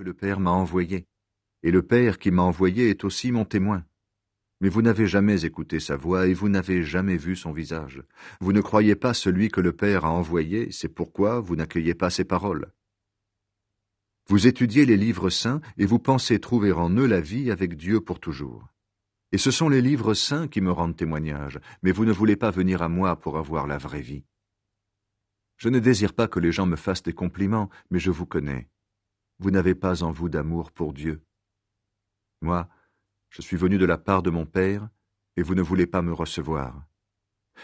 que le Père m'a envoyé, et le Père qui m'a envoyé est aussi mon témoin. Mais vous n'avez jamais écouté sa voix et vous n'avez jamais vu son visage. Vous ne croyez pas celui que le Père a envoyé, c'est pourquoi vous n'accueillez pas ses paroles. Vous étudiez les livres saints et vous pensez trouver en eux la vie avec Dieu pour toujours. Et ce sont les livres saints qui me rendent témoignage, mais vous ne voulez pas venir à moi pour avoir la vraie vie. Je ne désire pas que les gens me fassent des compliments, mais je vous connais. Vous n'avez pas en vous d'amour pour Dieu. Moi, je suis venu de la part de mon Père, et vous ne voulez pas me recevoir.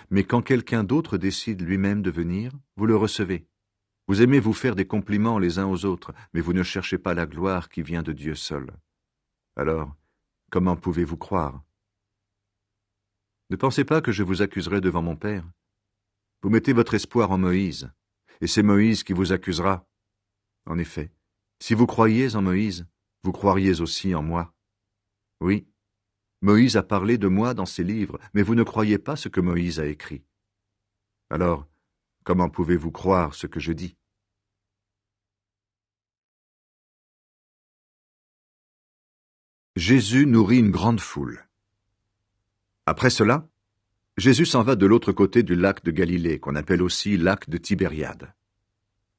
Mais quand quelqu'un d'autre décide lui-même de venir, vous le recevez. Vous aimez vous faire des compliments les uns aux autres, mais vous ne cherchez pas la gloire qui vient de Dieu seul. Alors, comment pouvez-vous croire? Ne pensez pas que je vous accuserai devant mon Père. Vous mettez votre espoir en Moïse, et c'est Moïse qui vous accusera. En effet, si vous croyiez en Moïse, vous croiriez aussi en moi. Oui, Moïse a parlé de moi dans ses livres, mais vous ne croyez pas ce que Moïse a écrit. Alors, comment pouvez-vous croire ce que je dis? Jésus nourrit une grande foule. Après cela, Jésus s'en va de l'autre côté du lac de Galilée, qu'on appelle aussi lac de Tibériade.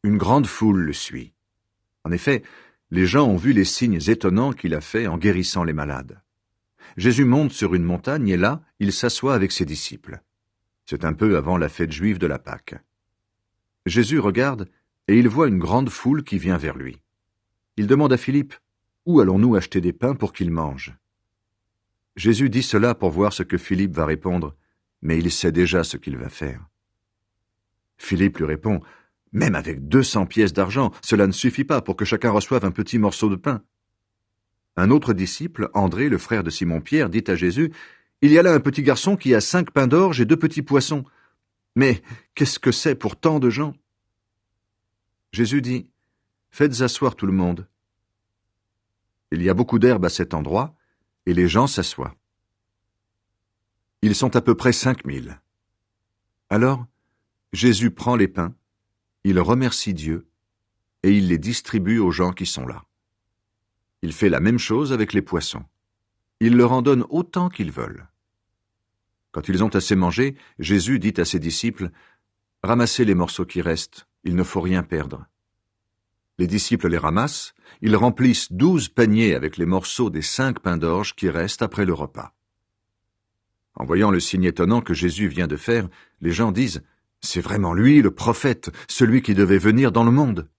Une grande foule le suit. En effet, les gens ont vu les signes étonnants qu'il a faits en guérissant les malades. Jésus monte sur une montagne et là, il s'assoit avec ses disciples. C'est un peu avant la fête juive de la Pâque. Jésus regarde et il voit une grande foule qui vient vers lui. Il demande à Philippe, « Où allons-nous acheter des pains pour qu'ils mangent ?» Jésus dit cela pour voir ce que Philippe va répondre, mais il sait déjà ce qu'il va faire. Philippe lui répond, « Même avec 200 pièces d'argent, cela ne suffit pas pour que chacun reçoive un petit morceau de pain. » Un autre disciple, André, le frère de Simon-Pierre, dit à Jésus, « Il y a là un petit garçon qui a 5 pains d'orge et 2 petits poissons. Mais qu'est-ce que c'est pour tant de gens ?» Jésus dit, « Faites asseoir tout le monde. » Il y a beaucoup d'herbe à cet endroit, et les gens s'assoient. Ils sont à peu près 5000. Alors, Jésus prend les pains, il remercie Dieu, et il les distribue aux gens qui sont là. Il fait la même chose avec les poissons. Il leur en donne autant qu'ils veulent. Quand ils ont assez mangé, Jésus dit à ses disciples, « Ramassez les morceaux qui restent, il ne faut rien perdre. » Les disciples les ramassent, ils remplissent 12 paniers avec les morceaux des 5 pains d'orge qui restent après le repas. En voyant le signe étonnant que Jésus vient de faire, les gens disent « C'est vraiment lui, le prophète, celui qui devait venir dans le monde. »